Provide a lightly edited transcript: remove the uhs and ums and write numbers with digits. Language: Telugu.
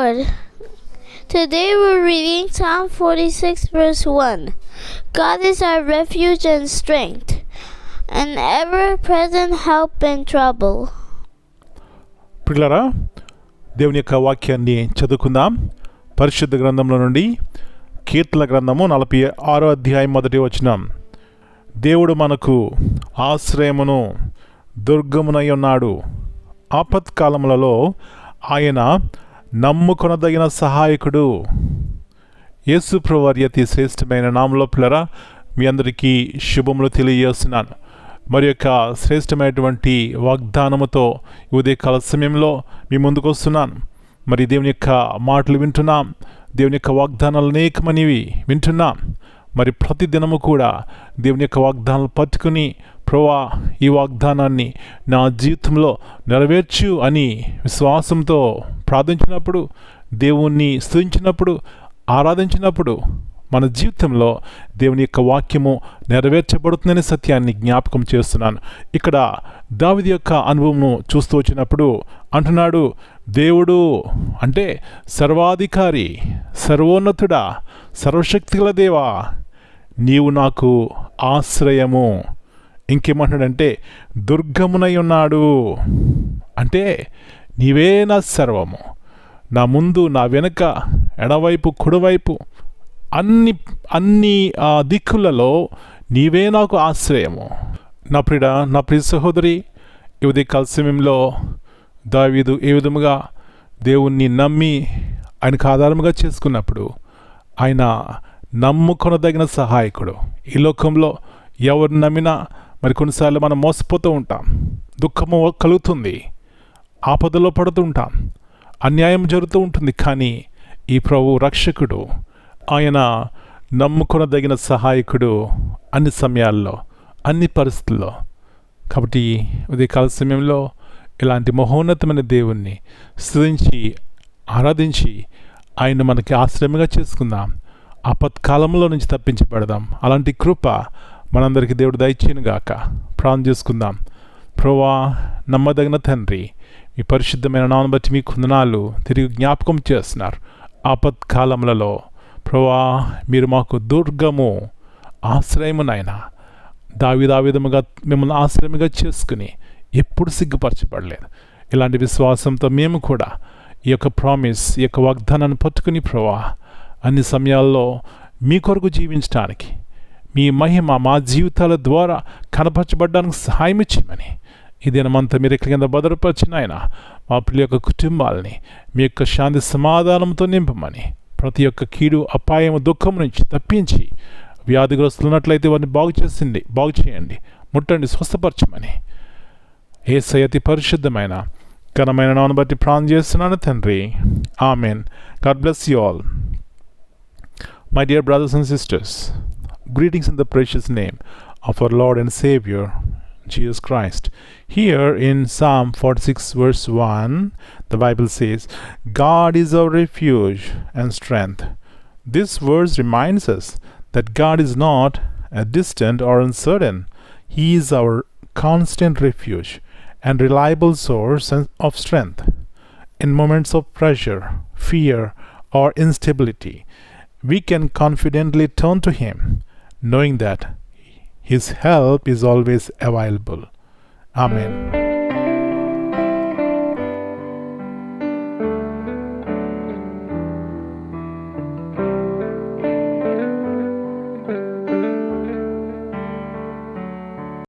Lord. Today we're reading Psalm 46 verse 1. God is our refuge and strength, an ever-present help in trouble. ప్రియులారా, దేవుని యొక్క వాక్యాన్ని చదువుకుందాం. పరిశుద్ధ గ్రంథంలో నుండి కీర్తన గ్రంథము 46వ అధ్యాయం 1వ వచనం. దేవుడు మనకు ఆశ్రయమును దుర్గమునై ఉన్నాడు. ఆపత్కాలములలో ఆయన నమ్ముకొనదగిన సహాయకుడు. యేసు ప్రభువారి అతి శ్రేష్టమైన నామములో పిల్లరా మీ అందరికీ శుభములు తెలియజేస్తున్నాను. మరి యొక్క శ్రేష్టమైనటువంటి వాగ్దానముతో ఉదయకాల సమయంలో మీ ముందుకు వస్తున్నాను. మరి దేవుని యొక్క మాటలు వింటున్నాం. దేవుని యొక్క వాగ్దానాలు అనేకమనివి వింటున్నాం. మరి ప్రతి దినము కూడా దేవుని యొక్క వాగ్దానాలు పట్టుకుని ప్రభువా ఈ వాగ్దానాన్ని నా జీవితంలో నెరవేర్చు అని విశ్వాసంతో ప్రార్థించినప్పుడు, దేవుణ్ణి స్తుతించినప్పుడు, ఆరాధించినప్పుడు మన జీవితంలో దేవుని యొక్క వాక్యము నెరవేర్చబడుతుందనే సత్యాన్ని జ్ఞాపకం చేస్తున్నాను. ఇక్కడ దావీదు యొక్క అనుభవము చూస్తూ వచ్చినప్పుడు అంటున్నాడు, దేవుడు అంటే సర్వాధికారి, సర్వోన్నతుడా, సర్వశక్తిగల దేవా, నీవు నాకు ఆశ్రయము. ఇంకేమంటున్నాడంటే దుర్గమునై ఉన్నాడు. అంటే నీవే నా సర్వము, నా ముందు, నా వెనుక, ఎడవైపు, కుడివైపు అన్ని దిక్కులలో నీవే నాకు ఆశ్రయము. నా ప్రియ సహోదరి, ఈ ఉదయకాల సమయంలో దావీదు ఏ విధముగా దేవుణ్ణి నమ్మి ఆయనకు ఆధారముగా చేసుకున్నప్పుడు ఆయన నమ్ముకొనదగిన సహాయకుడు. ఈ లోకంలో ఎవరు నమ్మినా మరి కొన్నిసార్లు మనం మోసపోతూ ఉంటాం, దుఃఖము కలుగుతుంది, ఆపదలో పడుతూ ఉంటాం, అన్యాయం జరుగుతూ ఉంటుంది. కానీ ఈ ప్రభు రక్షకుడు, ఆయన నమ్ముకొనదగిన సహాయకుడు అన్ని సమయాల్లో, అన్ని పరిస్థితుల్లో. కాబట్టి ఉదయకాల సమయంలో ఇలాంటి మహోన్నతమైన దేవుణ్ణి స్తుతించి ఆరాధించి ఆయన మనకి ఆశ్రయంగా చేసుకుందాం. ఆపత్కాలంలో నుంచి తప్పించబడదాం. అలాంటి కృప మనందరికీ దేవుడు దయచేయునుగాక. ప్రార్థన చేసుకుందాం. ప్రభువా, నమ్మదగిన తండ్రి, మీ పరిశుద్ధమైన నామమును బట్టి మీకు వందనాలు. తిరిగి జ్ఞాపకం చేస్తున్నారు. ఆపత్కాలములలో ప్రభువా మీరు మాకు దుర్గము, ఆశ్రయము నాయన. దావీదుగా మిమ్మల్ని ఆశ్రయముగా చేసుకుని ఎప్పుడు సిగ్గుపరచబడలేదు. ఇలాంటి విశ్వాసంతో మేము కూడా ఈ యొక్క ప్రామిస్, ఈ యొక్క వాగ్దానాన్ని పట్టుకుని ప్రభువా అన్ని సమయాల్లో మీ కొరకు జీవించడానికి, మీ మహిమ మా జీవితాల ద్వారా కనపరచబడడానికి సహాయం ఇచ్చేయమని ఈ దినమంతా మీరు ఎక్కడి కింద భద్రపరిచిన ఆయన మా పిల్లల యొక్క కుటుంబాలని మీ యొక్క శాంతి సమాధానంతో నింపమని, ప్రతి ఒక్క కీడు, అపాయం, దుఃఖం నుంచి తప్పించి, వ్యాధిగ్రస్తులు ఉన్నట్లయితే వారిని బాగు చేయండి, ముట్టండి, స్వస్థపరచమని యేసయ్య అతి పరిశుద్ధమైన ఘనమైన నామమును బట్టి ప్రార్థన చేస్తున్నాను తండ్రి. Amen. God bless you all. My dear brothers and sisters, greetings in the precious name of our Lord and Savior, Jesus Christ. Here in Psalm 46 verse 1, the Bible says, God is our refuge and strength. This verse reminds us that God is not distant or uncertain. He is our constant refuge and reliable source of strength. In moments of pressure, fear, or instability, we can confidently turn to Him, knowing that His help is always available. Amen.